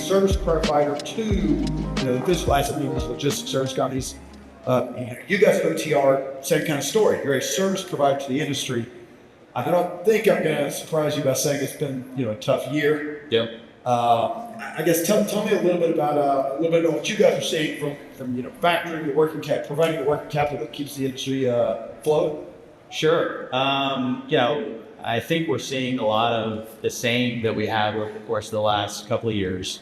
service provider to, the physical asset movers, logistics service companies. You guys at OTR, same kind of story. You're a service provider to the industry. I don't think I'm going to surprise you by saying it's been, a tough year. Yep. I guess tell me a little bit about what you guys are seeing from factoring the working cap, providing the working capital that keeps the industry afloat. Sure. I think we're seeing a lot of the same that we have over the course of the last couple of years,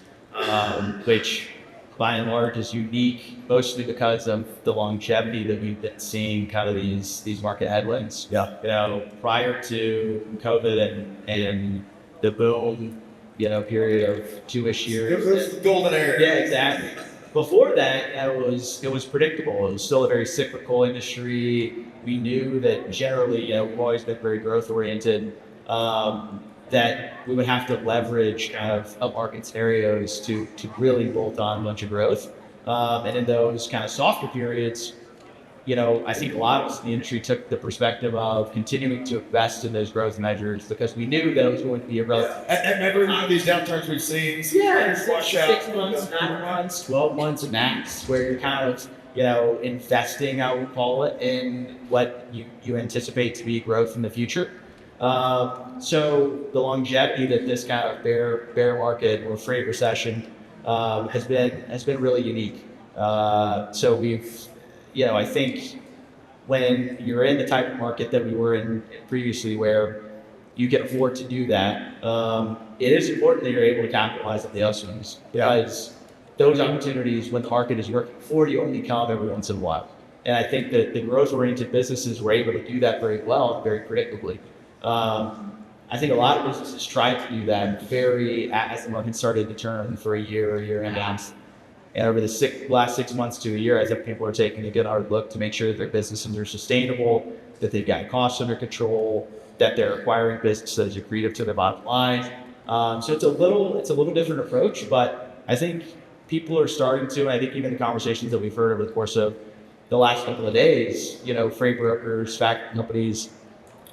which by and large is unique, mostly because of the longevity that we've been seeing kind of these market headwinds. Yeah. Prior to COVID and the boom, period of 2-ish years. It was the golden era. Yeah, exactly. Before that, it was predictable. It was still a very cyclical industry. We knew that generally, we've always been very growth oriented, that we would have to leverage kind of up market scenarios to really bolt on a bunch of growth. And in those kind of softer periods, I think a lot of us in the industry took the perspective of continuing to invest in those growth measures because we knew that it was going to be a relative. And every one of these downturns we've seen, 6 months, 9 months, 12 months max, where you're kind of, investing, I would call it, in what you anticipate to be growth in the future. So the longevity that this kind of bear market or freight recession has been really unique. So we've, I think when you're in the type of market that we were in previously, where you can afford to do that, it is important that you're able to capitalize on the upswings because those opportunities, when the market is working for you, only come every once in a while. And I think that the growth-oriented businesses were able to do that very well and very predictably. I think a lot of businesses tried to do that as the market started to turn for a year and a half. And over the last 6 months to a year, I think people are taking a good hard look to make sure that their businesses are sustainable, that they've got costs under control, that they're acquiring business that is accretive to their bottom line. So it's a little different approach, but I think people are starting to, and I think even the conversations that we've heard over the course of the last couple of days, freight brokers, factoring companies,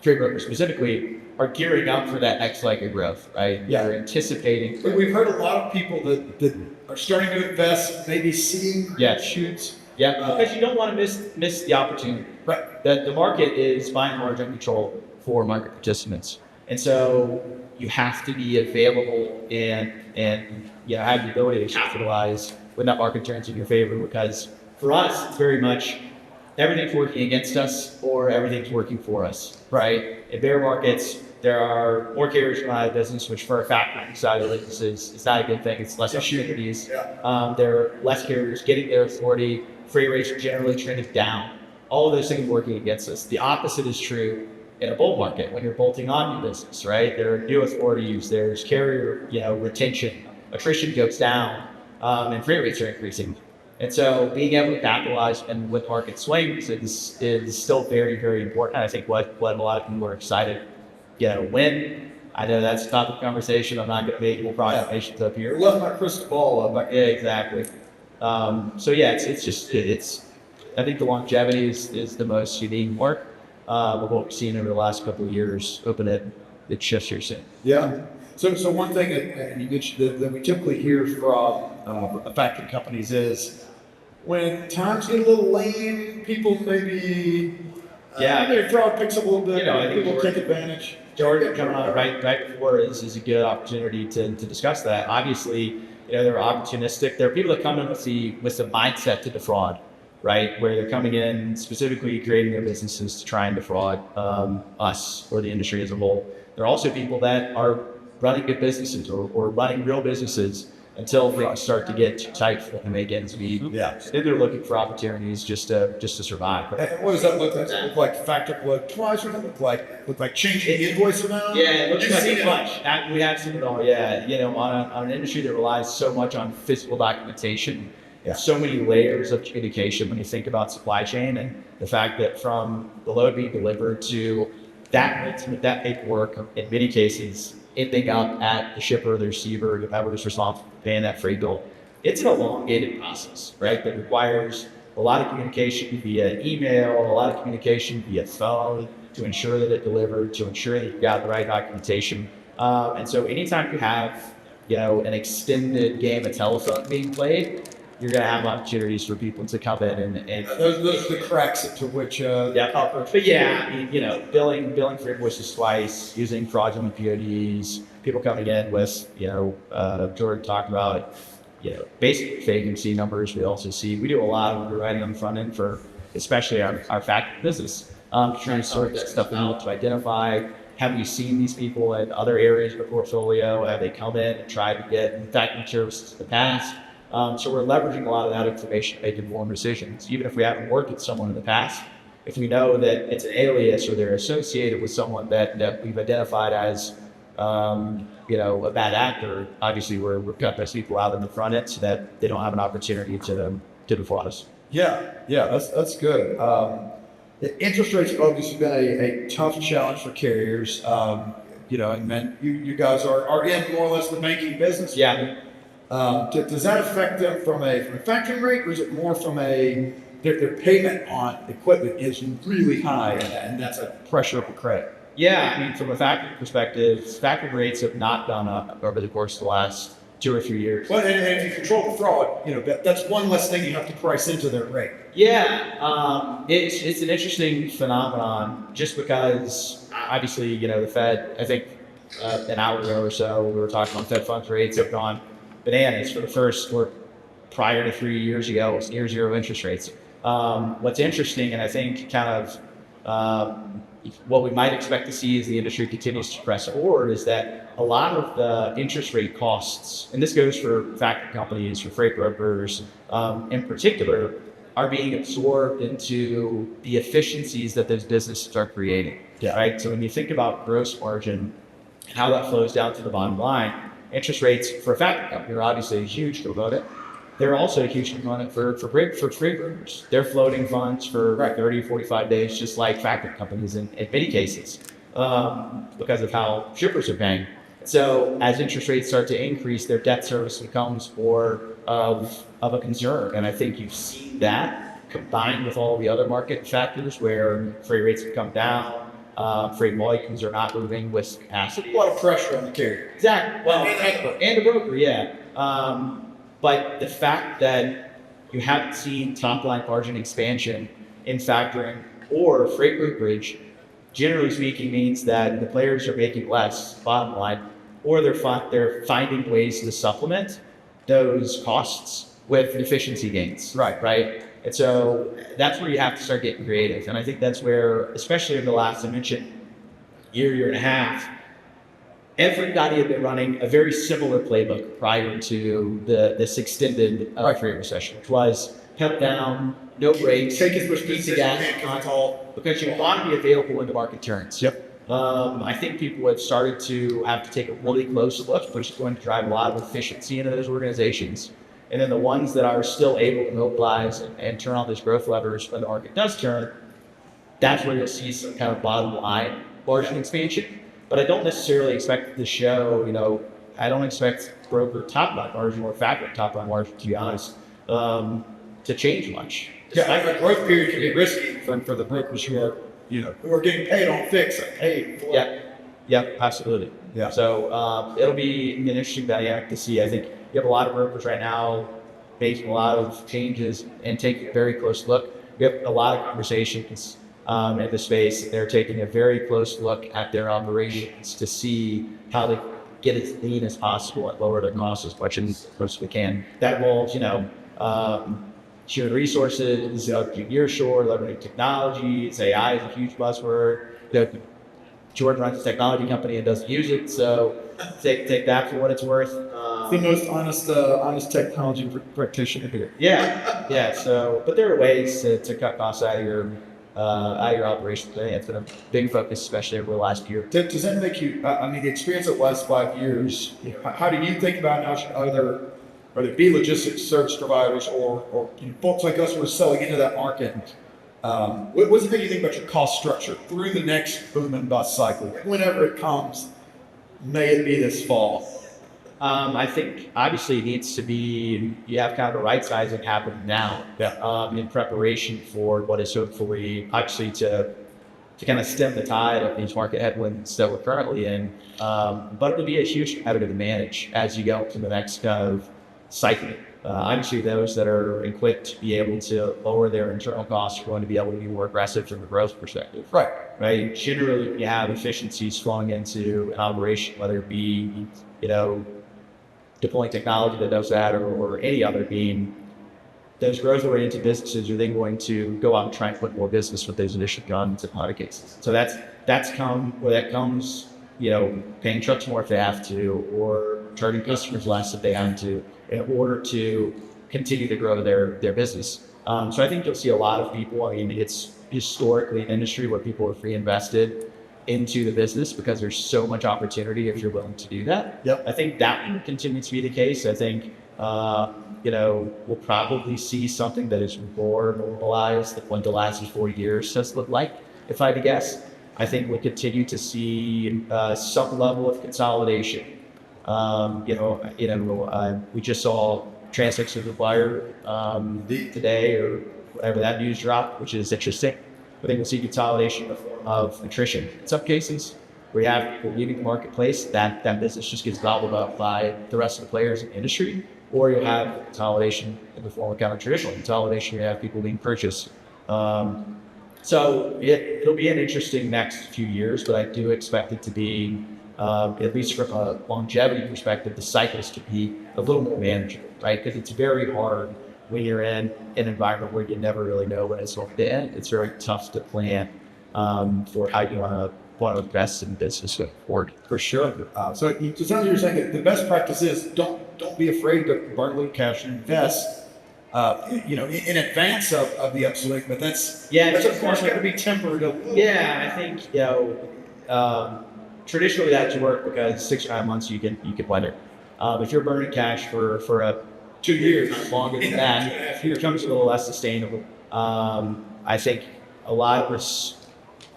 freight brokers specifically, are gearing up for that next leg of growth, right? Yeah. They're anticipating. We've heard a lot of people that are starting to invest, maybe seeing shoots. Yeah, because you don't want to miss the opportunity. Right. The market is by and large under control for market participants. And so you have to be available and have the ability to capitalize when that market turns in your favor, because for us, it's very much everything's working against us or everything's working for us, right? In bear markets, there are more carriers going out of business, which for a factoring side of the business is not a good thing. It's less opportunities. Yeah. There are less carriers getting their authority. Freight rates are generally trending down. All of those things working against us. The opposite is true in a bull market when you're bolting on new business, right? There are new authorities. There's carrier, retention. Attrition goes down, and freight rates are increasing. And so being able to capitalize and with market swings is still very, very important. I think what a lot of people are excited, when. I know that's a topic of conversation. I'm not going to make any proclamations up here. Left my crystal ball up. Yeah, exactly. It's I think the longevity is the most unique part of what we've seen over the last couple of years. Hoping it shifts here soon. Yeah. So one thing that we typically hear from factoring companies is when times get a little lame, people maybe their fraud picks up a little bit. I think people take advantage. Jordan coming on right before is a good opportunity to discuss that. Obviously, they're opportunistic. There are people that come in with the mindset to defraud, right? Where they're coming in specifically creating their businesses to try and defraud us or the industry as a whole. There are also people that are running good businesses or running real businesses until things start to get too tight for them to make ends meet. Yeah. Then they're looking for opportunities just to survive. And what does that look like? Does it look like factor twice? What does it look like changing the invoice amount? Yeah, it looks like it much. We have seen it all. Yeah, on an industry that relies so much on physical documentation, so many layers of communication when you think about supply chain and the fact that from the load being delivered to that paperwork in many cases ending up at the shipper, the receiver, whoever is responsible for paying that freight bill. It's an elongated process, right? That requires a lot of communication via email, a lot of communication via phone to ensure that it delivered, to ensure that you've got the right documentation. And so anytime you have an extended game of telephone being played, you're going to have opportunities for people to come in and Those are the cracks into which but yeah, I mean, billing for invoices twice, using fraudulent PODs, people coming in with, Jordan talked about, basic vacancy numbers. We do a lot of underwriting on the front end for, especially our factory business, trying to sort that stuff out to identify, have you seen these people in other areas of the portfolio? Have they come in and tried to get factoring services in the past? So we're leveraging a lot of that information to make informed decisions. Even if we haven't worked with someone in the past, if we know that it's an alias or they're associated with someone that we've identified as, a bad actor, obviously we're cutting those people out in the front end so that they don't have an opportunity to defraud us. Yeah, that's good. The interest rates have obviously been a tough challenge for carriers. And you guys are in more or less the banking business. Yeah. Does that affect them from a factoring rate, or is it more from their payment on equipment is really high, and that's a pressure of the credit? Yeah, I mean, from a factoring perspective, factoring rates have not gone up over the course of the last 2 or 3 years. Well, and if you control the fraud, that's one less thing you have to price into their rate. Yeah, it's an interesting phenomenon just because obviously, the Fed, I think an hour ago or so, we were talking about Fed funds rates have gone bananas for the first, or prior to 3 years ago, it was near zero interest rates. What's interesting, and I think kind of what we might expect to see as the industry continues to press forward, is that a lot of the interest rate costs, and this goes for factoring companies, for freight brokers in particular, are being absorbed into the efficiencies that those businesses are creating. Yeah. Right. So when you think about gross margin and how that flows down to the bottom line, interest rates for a factoring company are obviously a huge component. They're also a huge component for freight brokers. They're floating funds for 30, 45 days, just like factoring companies in many cases, because of how shippers are paying. So as interest rates start to increase, their debt service becomes more of a concern. And I think you've seen that combined with all the other market factors where freight rates have come down, freight volumes are not moving with capacity. A lot of pressure on the carrier. Exactly. Well, and the broker, yeah. But the fact that you haven't seen top-line margin expansion in factoring or freight brokerage, generally speaking, means that the players are making less, bottom line, or they're finding ways to supplement those costs with efficiency gains. Right. And so that's where you have to start getting creative. And I think that's where, especially in the last, I mentioned, year and a half, everybody had been running a very similar playbook prior to this extended freight recession, which was cut down, no brakes, Take as much easy gas, because you want to be available when the market turns. Yep. I think people have started to have to take a really close look, which is going to drive a lot of efficiency into those organizations. And then the ones that are still able to mobilize and turn on those growth levers when the market does turn, that's where you'll see some kind of bottom line margin expansion. But I don't necessarily expect the show, I don't expect broker top line margin or factoring top line margin, to be honest, to change much. Yeah, a growth period can be risky for the brokers who are getting paid on fix and paid for. Yeah, absolutely. Yeah. So it'll be an interesting dynamic to see. I think you have a lot of brokers right now making a lot of changes and taking a very close look. We have a lot of conversations in the space. They're taking a very close look at their operations to see how they get as lean as possible and lower their costs as much as we can. That involves, human resources, nearshore, leveraging technologies. AI is a huge buzzword. Jordan runs a technology company and doesn't use it, so take that for what it's worth. The most honest technology practitioner here. Yeah. So, but there are ways to cut costs out of your operations. It's been a big focus, especially over the last year. Does that make you? The experience of the last 5 years. How do you think about how there be logistics service providers or folks like us who are selling into that market? What's the thing you think about your cost structure through the next boom and bust cycle, whenever it comes? May it be this fall. I think obviously it needs to be, you have kind of a right sizing happening now in preparation for what is hopefully, obviously, to to kind of stem the tide of these market headwinds that we're currently in. But it'll be a huge competitive advantage as you go to the next kind of cycle. Obviously, those that are equipped to be able to lower their internal costs are going to be able to be more aggressive from a growth perspective. Right. Generally, you have efficiencies flowing into an operation, whether it be, deploying technology that does that, or any other being. Those growth-oriented businesses are then going to go out and try and put more business with those initial guns in a lot of cases. So that comes, paying trucks more if they have to, or charging customers less if they have to, in order to continue to grow their business. So I think you'll see a lot of people. I mean, it's historically an industry where people have reinvested into the business because there's so much opportunity if you're willing to do that. Yep. I think that will continue to be the case. I think we'll probably see something that is more normalized than what the last 4 years has looked like, if I had to guess. I think we'll continue to see some level of consolidation. We just saw Transix with the wire today, or whatever that news dropped, which is interesting. I think we'll see consolidation of attrition. In some cases, where you have people leaving the marketplace, that business just gets gobbled up by the rest of the players in the industry, or you have consolidation in the form of kind of traditional consolidation. You have people being purchased. So it'll be an interesting next few years, but I do expect it to be, at least from a longevity perspective, the cycles to be a little more manageable, right? Because it's very hard when you're in an environment where you never really know when it's going to end. It's very tough to plan for how you want to invest in business going forward. For sure. So it sounds like you're saying that the best practice is don't be afraid to burn a little cash and invest. In advance of the upswing, but that's of course going to be tempered. Yeah, I think traditionally that's work because 6 or 9 months you can weather. If you're burning cash for 2 years, not longer than that, it becomes a little less sustainable. I think a lot of us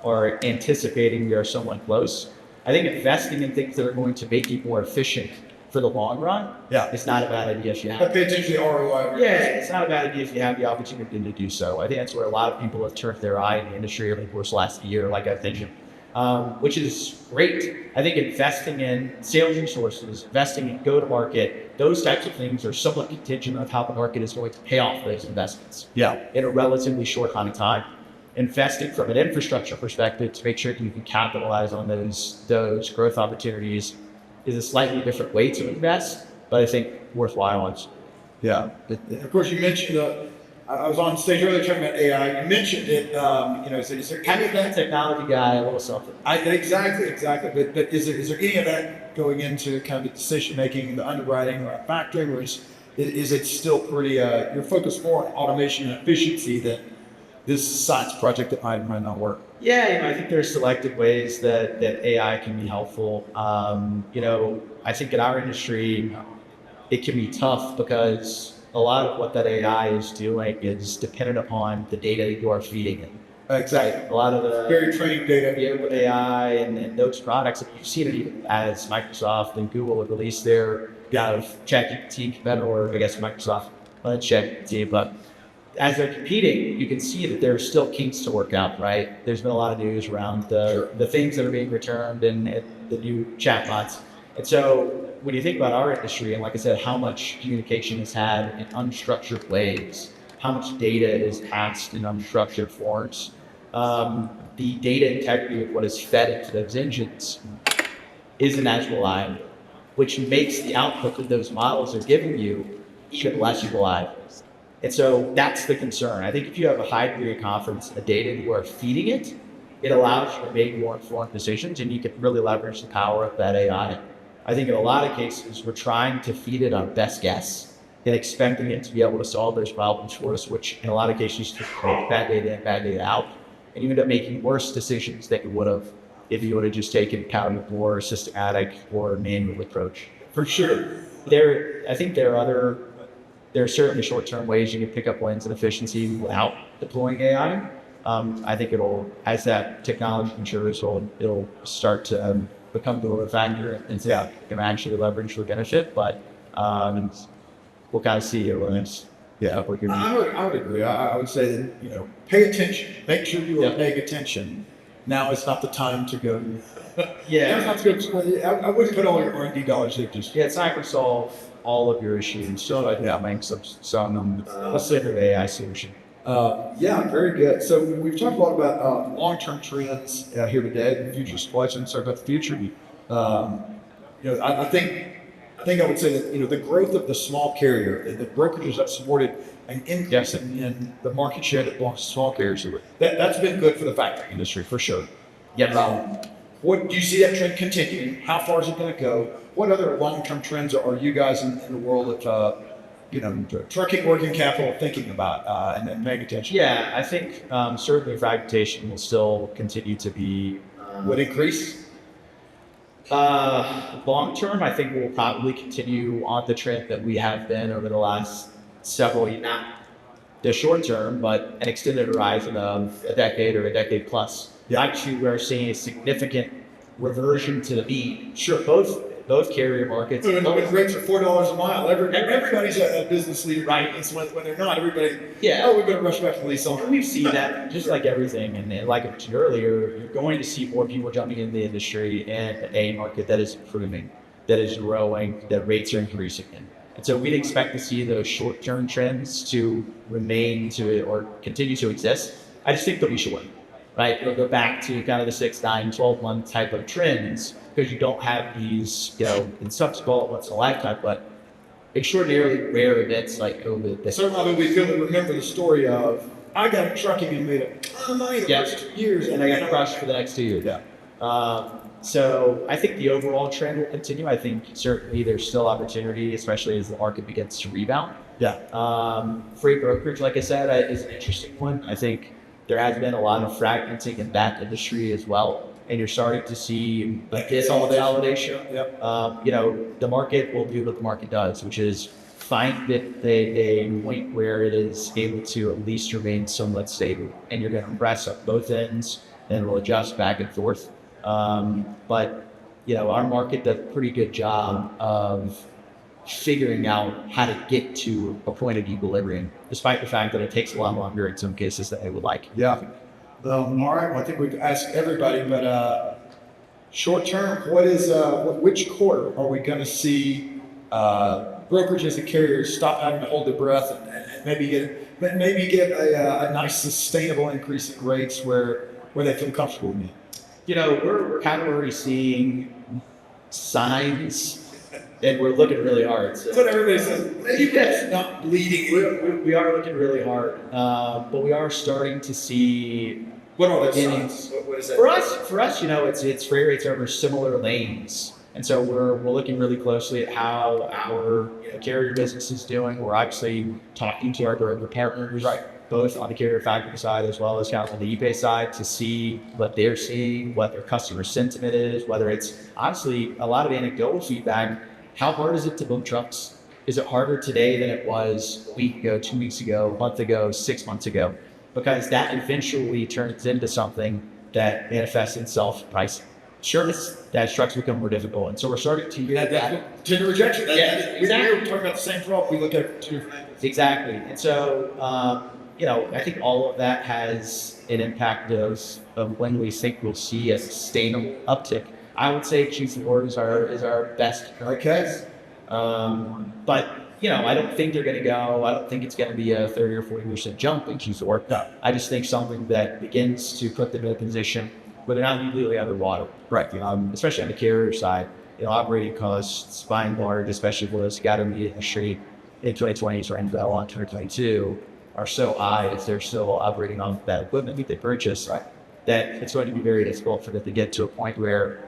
are anticipating we are somewhat close. I think investing in things that are going to make you more efficient for the long run, it's not a bad idea if you have. Pay attention to ROI. Yeah, it's not a bad idea if you have the opportunity to do so. I think that's where a lot of people have turned their eye in the industry over the course of the last year, like I've mentioned, which is great. I think investing in sales resources, investing in go-to-market, those types of things are somewhat contingent on how the market is going to pay off those investments. In a relatively short amount of time. Investing from an infrastructure perspective to make sure you can capitalize on those growth opportunities is a slightly different way to invest, but I think worthwhile ones. Yeah. Of course, you mentioned, I was on stage earlier talking about AI. You mentioned it, is there kind of that technology guy, a little something. Exactly. But is there any of that going into kind of the decision-making, the underwriting, or factoring, or is it still pretty, you're focused more on automation and efficiency than this science project that might not work? Yeah, I think there's selected ways that AI can be helpful. I think in our industry, it can be tough because a lot of what that AI is doing is dependent upon the data you are feeding it. Exactly. A lot of the very trained data with AI and those products, and you've seen it even as Microsoft and Google have released their ChatGPT, or I guess Microsoft ChatGPT, but as they're competing, you can see that there's still kinks to work out, right? There's been a lot of news around the things that are being returned and the new chatbots. And so when you think about our industry, and like I said, how much communication is had in unstructured ways, how much data is passed in unstructured forms, the data integrity of what is fed into those engines isn't as reliable, which makes the output that those models are giving you even less reliable. And so that's the concern. I think if you have a high degree of confidence in the data you are feeding it, it allows you to make more informed decisions, and you can really leverage the power of that AI. I think in a lot of cases, we're trying to feed it on best guess and expecting it to be able to solve those problems for us, which in a lot of cases just take bad data in, bad data out. And you end up making worse decisions than you would have if you would have just taken kind of a more systematic or manual approach. For sure. I think there are certainly short-term ways you can pick up wins and efficiency without deploying AI. I think as that technology matures, it'll start to become more of a factor and can actually leverage for benefit. But we'll kind of see it when it's. I would agree. I would say that, pay attention. Make sure you are paying attention. now is not the time to go. Yeah. Now's not to go. I wouldn't put all your R&D dollars there. Just Yeah, it's not going to solve all of your issues. So yeah, make some let's say an AI solution. yeah, very good. So we've talked a lot about long-term trends here today, future supply chain, sorry about the future. I think I would say that the growth of the small carrier, the brokerages that supported an increase in the market share that belongs to small carriers. That's been good for the factoring industry for sure. Yeah. What do you see that trend continuing? How far is it going to go? What other long-term trends are you guys in the world of trucking working capital thinking about and paying attention? Yeah, I think certainly fragmentation will still continue to be Would increase? long term. I think we'll probably continue on the trend that we have been over the last several years. Not the short term, but an extended horizon of a decade or a decade plus. Yeah. Actually, we're seeing a significant reversion to the mean. Sure. Both carrier markets. When rates are $4 a mile, everybody's a business leader, right? It's when they're not, everybody. Yeah. Oh, we're going to rush back to the lease on. And we see that just like everything, and like I mentioned earlier, you're going to see more people jumping into the industry in a market that is improving, that is growing, that rates are increasing in. And so we'd expect to see those short-term trends to remain or continue to exist. I just think they'll be short, right? It'll go back to kind of the 6, 9, 12-month type of trends because you don't have these, in some call it once in a lifetime, but extraordinarily rare events like COVID. Certainly, we feel to remember the story of I got into trucking and made a ton of money the first 2 years, and I got crushed for the next 2 years. Yeah. So I think the overall trend will continue. I think certainly there's still opportunity, especially as the market begins to rebound. Yeah. Freight brokerage, like I said, is an interesting one. I think there has been a lot of fragmenting in that industry as well. And you're starting to see consolidation. Yep. The market will do what the market does, which is find a point where it is able to at least remain somewhat stable. And you're going to press up both ends and it'll adjust back and forth. But our market does a pretty good job of figuring out how to get to a point of equilibrium, despite the fact that it takes a lot longer in some cases than I would like. Yeah. All right. Well, I think we've asked everybody, but short term, which quarter are we going to see brokerages and carriers stop having to hold their breath and maybe get a nice sustainable increase in rates where they feel comfortable with it? We're kind of already seeing signs, and we're looking really hard. So. That's what everybody says. Maybe that's not bleeding. We are looking really hard, but we are starting to see. What are those signs? What is that? For us, it's freight rates over similar lanes, and so we're looking really closely at how our carrier business is doing. We're actually talking to our broker partners, right, both on the carrier factoring side as well as kind of on the Epay side, to see what they're seeing, what their customer sentiment is, whether it's honestly a lot of anecdotal feedback. How hard is it to book trucks? Is it harder today than it was a week ago, 2 weeks ago, a month ago, 6 months ago? Because that eventually turns into something that manifests itself in pricing. Sure, that trucks become more difficult. And so we're starting to get that. Tender rejection. Yeah, exactly. We're talking about the same problem. We look at two. Exactly. And so, I think all of that has an impact of when we think we'll see a sustainable uptick. I would say Q4 is our best case. But, I don't think they're going to go. I don't think it's going to be a 30 or 40% jump in Q4. No. I just think something that begins to put them in a position where they're not completely underwater. Right. Especially on the carrier side, operating costs, by and large, especially for those got in the industry in 2020 and well on 2022, are so high as they're still operating on that equipment that they purchased, right, that it's going to be very difficult for them to get to a point where,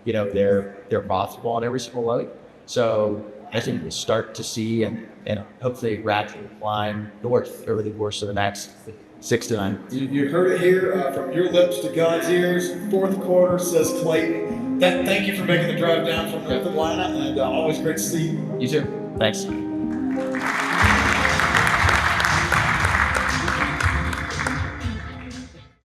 they're profitable on every single load. So I think we'll start to see and hopefully gradually climb north over the course of the next 6 to 9. You heard it here from your lips to God's ears. Fourth quarter, says Clayton. Thank you for making the drive down from North Atlanta, and always great to see you. You too. Thanks.